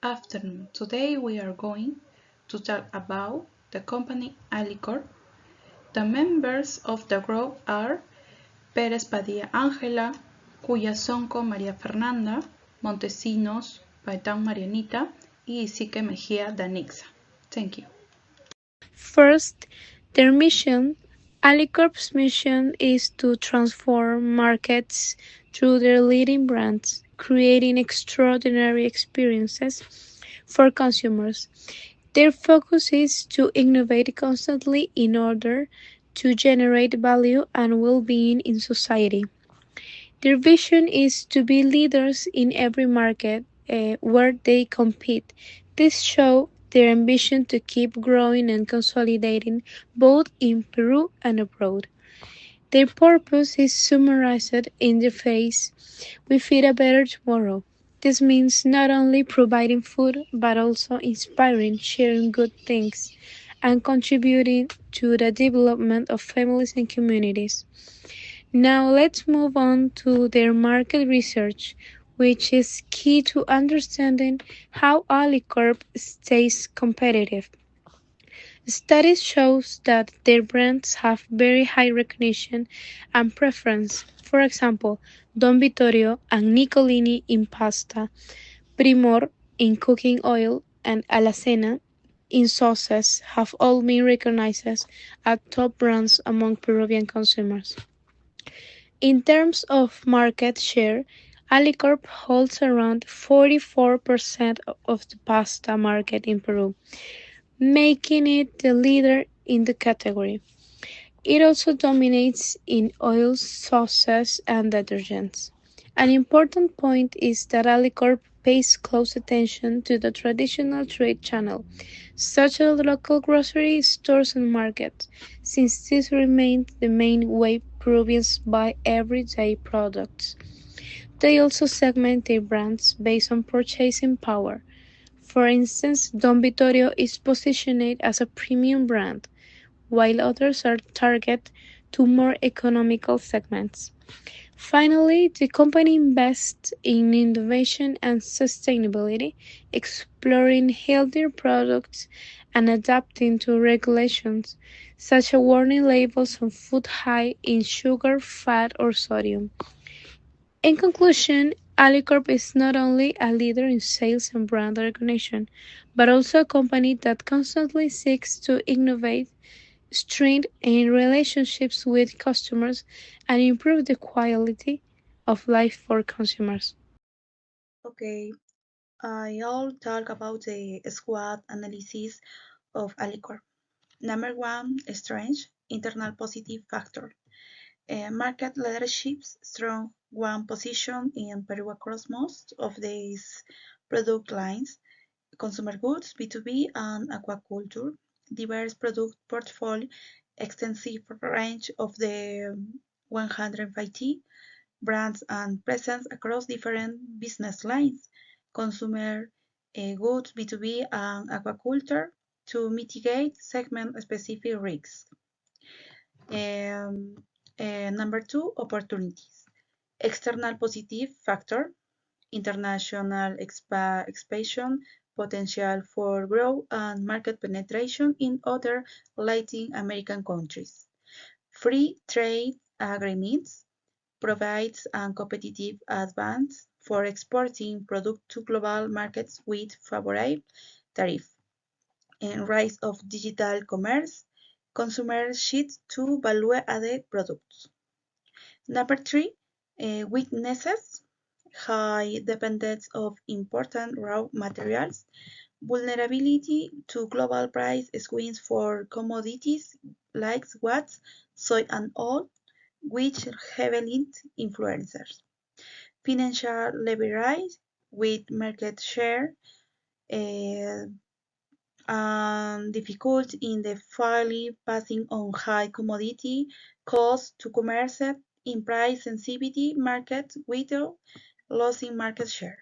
afternoon. Today we are going to talk about the company Alicorp. The members of the group are Pérez Padilla Ángela, Cuyasonco María Fernanda, Montesinos Paitán Marianita, y Isique Mejía Danixa. Thank you. First, their mission. Alicorp's mission is to transform markets through their leading brands, creating extraordinary experiences for consumers. Their focus is to innovate constantly in order to generate value and well-being in society. Their vision is to be leaders in every market where they compete. This shows their ambition to keep growing and consolidating both in Peru and abroad. Their purpose is summarized in the phrase, "We feed a better tomorrow." This means not only providing food, but also inspiring, sharing good things, and contributing to the development of families and communities. Now let's move on to their market research, which is key to understanding how Alicorp stays competitive. Studies show that their brands have very high recognition and preference. For example, Don Vittorio and Nicolini in pasta, Primor in cooking oil, and Alacena in sauces have all been recognized as top brands among Peruvian consumers. In terms of market share, Alicorp holds around 44% of the pasta market in Peru, making it the leader in the category. It also dominates in oils, sauces, and detergents. An important point is that Alicorp pays close attention to the traditional trade channel, such as local grocery stores and markets, since this remains the main way Peruvians buy everyday products. They also segment their brands based on purchasing power. For instance, Don Vittorio is positioned as a premium brand, while others are targeted to more economical segments. Finally, the company invests in innovation and sustainability, exploring healthier products and adapting to regulations, such as warning labels on food high in sugar, fat, or sodium. In conclusion, Alicorp is not only a leader in sales and brand recognition, but also a company that constantly seeks to innovate, strengthen relationships with customers, and improve the quality of life for consumers. Okay, I'll talk about the SWOT analysis of Alicorp. Number one, strength, internal positive factor. Market leadership's strong one position in Peru across most of these product lines, consumer goods, B2B, and aquaculture, diverse product portfolio, extensive range of the 150 brands and presence across different business lines, consumer goods, B2B, and aquaculture to mitigate segment-specific risks. Number two, opportunities. External positive factor, international expansion, potential for growth and market penetration in other Latin American countries. Free trade agreements provides a competitive advantage for exporting products to global markets with favorable tariffs. And rise of digital commerce, consumers shift to value-added products. Number three, weaknesses, high dependence of important raw materials, vulnerability to global price swings for commodities like wheat, soy, and oil, which heavily influencers. Financial leverage with market share uh, and difficulty in the fully passing on high commodity costs to commerce in price sensitivity markets without losing market share.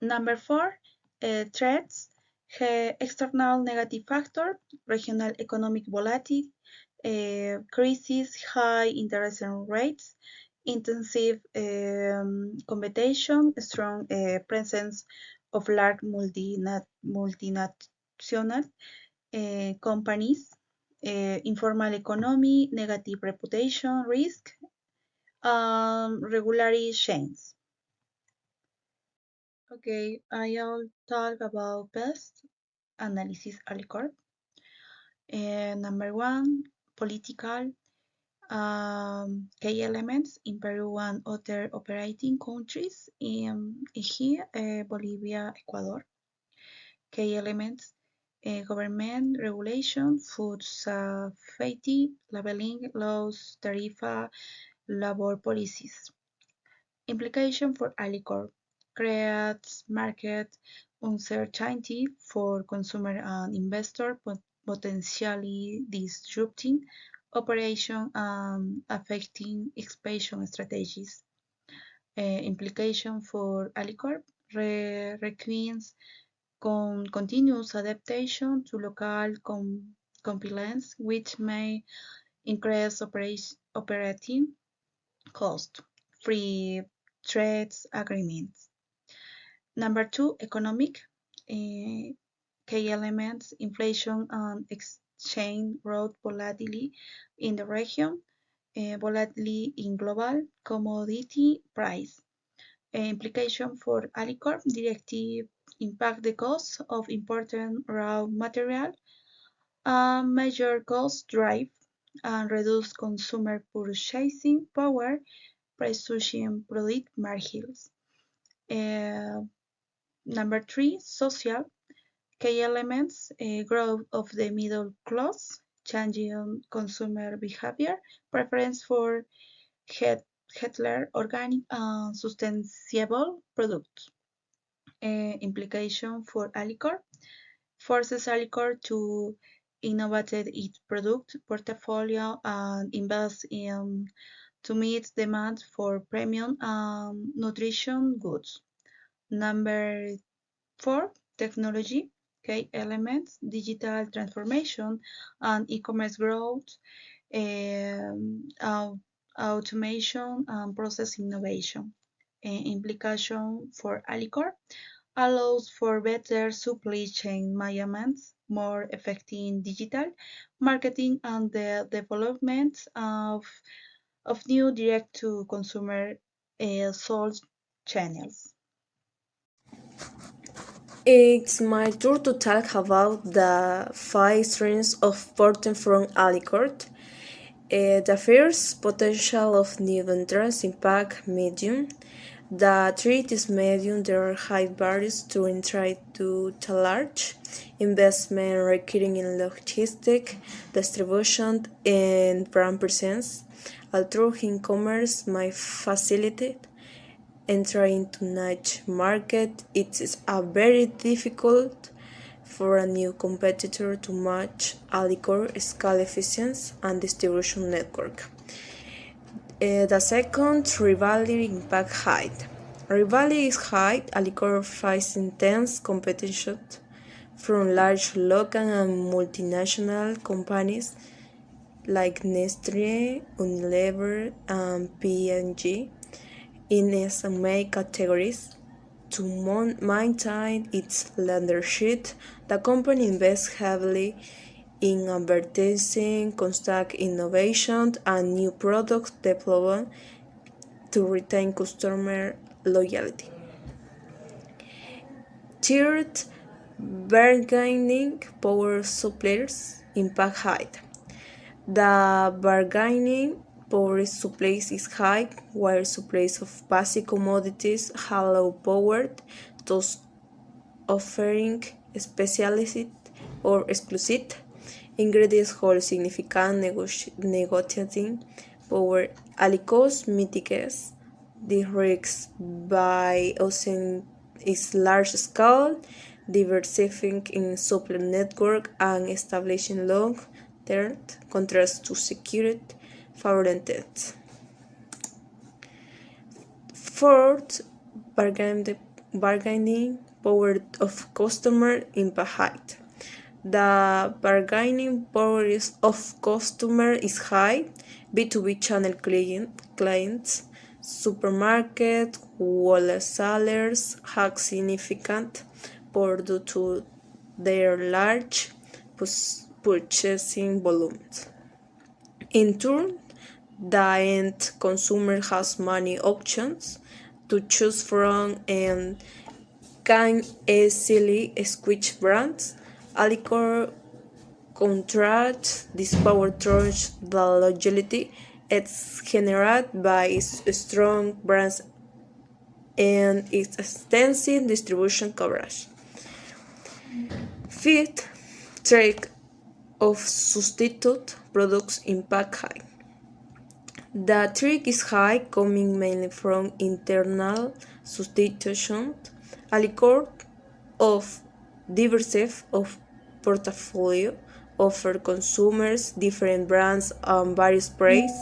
Number four, threats, external negative factor, regional economic volatility, crisis, high interest rates, intensive competition, strong presence of large multinational companies, informal economy, negative reputation, risk, regulatory chains. Okay, I'll talk about pest analysis Alicorp. Number one, political key elements in Peru and other operating countries. Here, Bolivia, Ecuador. Key elements, government regulation, food safety, labeling laws, tarifa, labor policies. Implication for Alicorp creates market uncertainty for consumer and investor, potentially disrupting operation and affecting expansion strategies. Implication for Alicorp requires continuous adaptation to local compliance, which may increase operating cost. Free trade agreements. Number two, economic key elements, inflation and exchange rate volatility in the region, volatility in global commodity price. Implication for Alicorp directive impact the cost of important raw material, major cost drive, and reduce consumer purchasing power, pressuring product margins. Number three, social key elements, growth of the middle class, changing consumer behavior, preference for healthier, organic, and sustainable products. Implication for Alicorp forces Alicorp to innovate its product portfolio and invest in to meet demand for premium nutrition goods. Number four, technology, key elements, digital transformation and e-commerce growth, automation and process innovation. Implication for Alicorp allows for better supply chain management, more effective digital marketing, and the development of new direct-to-consumer sales channels. It's my turn to talk about the 5 strengths of Porten from Alicorp. The first, potential of new entrants impact medium. The threat is medium. There are high barriers to entry to the large investment requiring in logistics, distribution, and brand presence. Although e-commerce might facilitate entry into niche market, it is a very difficult for a new competitor to match Alicorp scale efficiency and distribution network. The second, rivalry impact high. Rivalry is high. Alicorp faces intense competition from large local and multinational companies like Nestlé, Unilever, and P&G in its main categories. To maintain its leadership, the company invests heavily in advertising, constant innovation, and new product development to retain customer loyalty. Third, bargaining power suppliers impact high. The bargaining power supplies is high, while supplies of basic commodities have low power, thus offering specialized or exclusive ingredients hold significant negotiating power. Alicorp mitigates the risks by using its large scale, diversifying in supply network, and establishing long-term contracts to secure favorability. Fourth, bargaining power of customer impact high. The bargaining power of customer is high. B2B channel clients supermarket wholesalers have significant power due to their large purchasing volumes. In turn, the end consumer has many options to choose from and can easily switch brands. Alicor contrasts this power through the loyalty it's generated by its strong brands and its extensive distribution coverage. Fifth, trade of substitute products impact high. The trick is high, coming mainly from internal substitution. Alicor of diverse of portfolio offer consumers different brands and various price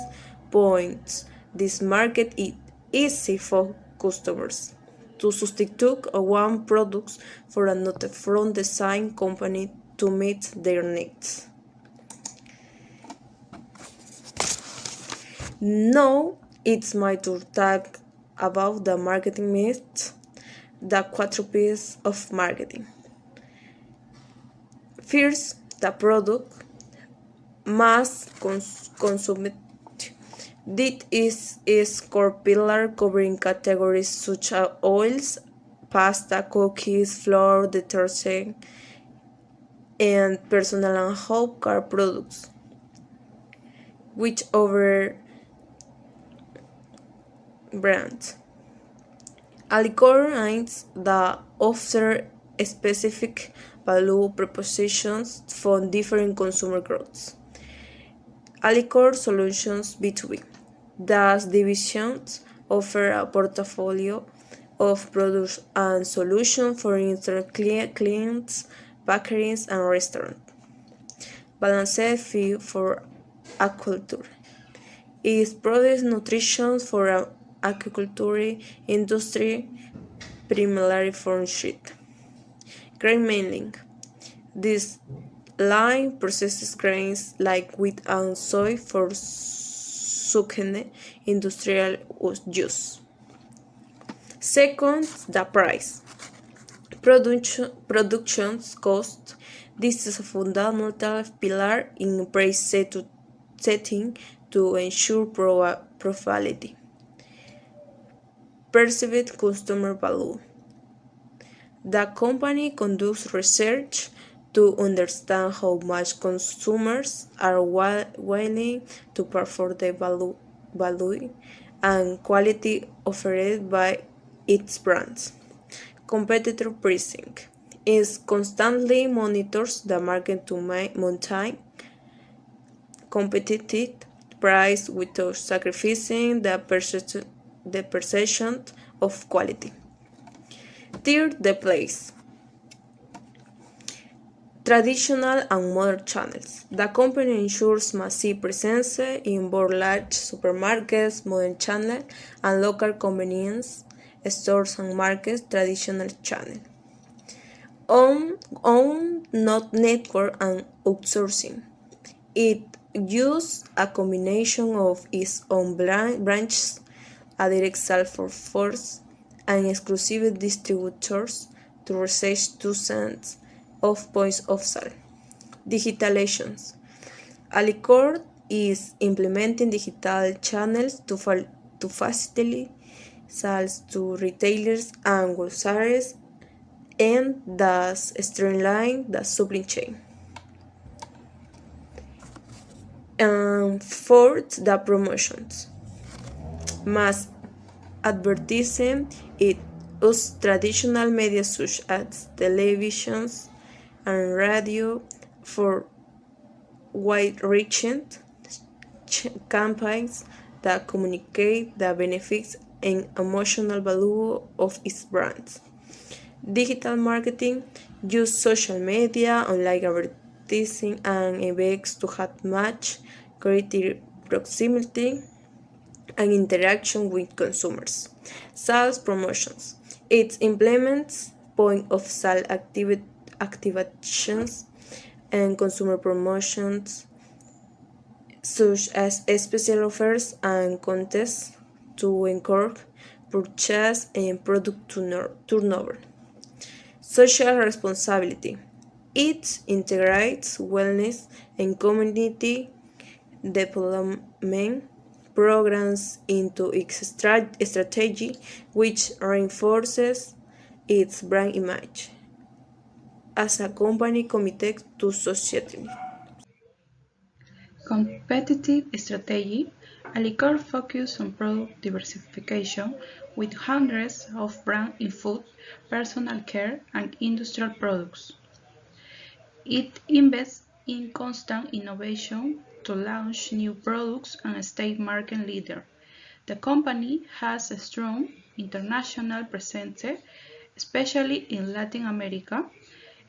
points. This market is easy for customers to substitute one product for another from the same company to meet their needs. Now it's my turn to talk about the marketing myths, the 4 P's of marketing. First, the product mass consumed. This is core pillar covering categories such as oils, pasta, cookies, flour, detergent, and personal and home care products, which over brands. Alicor aims that offer specific value propositions for different consumer groups. Alicor Solutions B2B. Thus, divisions offer a portfolio of products and solutions for instant clients, bakeries, and restaurants. Balanced Feed for aquaculture. It provides nutrition for aquaculture industry, primarily from sheep. Grain milling. This line processes grains like wheat and soy for succulent industrial use. Second, the price. Production cost. This is a fundamental pillar in price setting to ensure profitability. Perceived customer value. The company conducts research to understand how much consumers are willing to pay for the value and quality offered by its brands. Competitor pricing is constantly monitors the market to maintain competitive price without sacrificing the perception of quality. Third, the place. Traditional and modern channels. The company ensures massive presence in both large supermarkets, modern channels, and local convenience stores and markets. Traditional channel. Own not network and outsourcing. It uses a combination of its own branches, a direct sales force, and exclusive distributors to reach thousands of points of sale. Digitalizations. Alicor is implementing digital channels to facilitate sales to retailers and wholesalers and thus streamline the supply chain. And fourth, the promotions. Mass advertising. It uses traditional media such as televisions and radio for wide-reaching campaigns that communicate the benefits and emotional value of its brands. Digital marketing uses social media, online advertising, and events to have much greater proximity and interaction with consumers. Sales promotions. It implements point of sale activations and consumer promotions such as special offers and contests to encourage purchase and product turnover. Social responsibility. It integrates wellness and community development programs into its strategy, which reinforces its brand image as a company committed to society. Competitive strategy. Alicor focuses on product diversification with hundreds of brands in food, personal care, and industrial products. It invests in constant innovation to launch new products and stay market leader. The company has a strong international presence, especially in Latin America.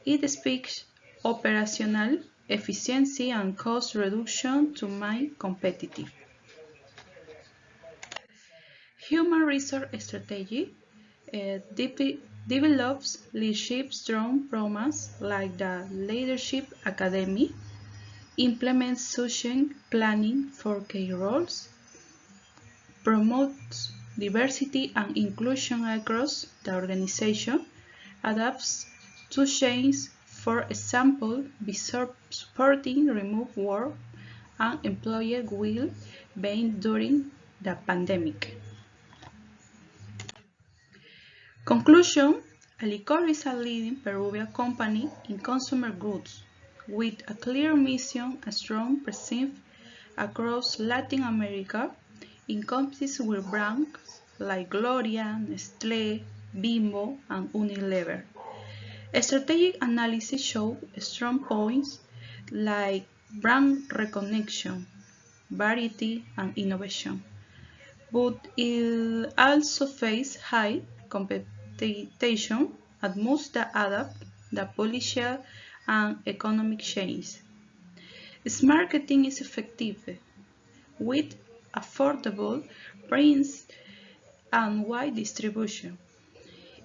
It speaks operational efficiency and cost reduction to make competitive. Human resource strategy develops leadership strong programs like the Leadership Academy, implements succession planning for key roles, promotes diversity and inclusion across the organization, adapts to change, for example, by supporting remote work and employee well-being during the pandemic. Conclusion: Alicor is a leading Peruvian company in consumer goods with a clear mission, a strong presence across Latin America, encompasses with brands like Gloria, Nestlé, Bimbo, and Unilever. Strategic analysis shows strong points like brand recognition, variety, and innovation, but it also faces high competition and must adapt the political and economic change. Its marketing is effective, with affordable price and wide distribution.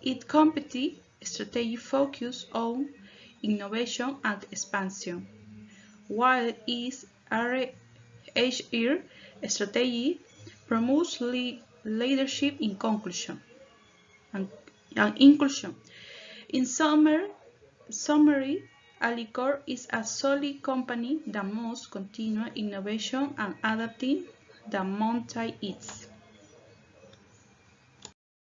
Its competitive strategy focuses on innovation and expansion, while its HR strategy promotes leadership in conclusion and inclusion. In summary, Alicor is a solid company that must continue innovation and adapting the mountain is.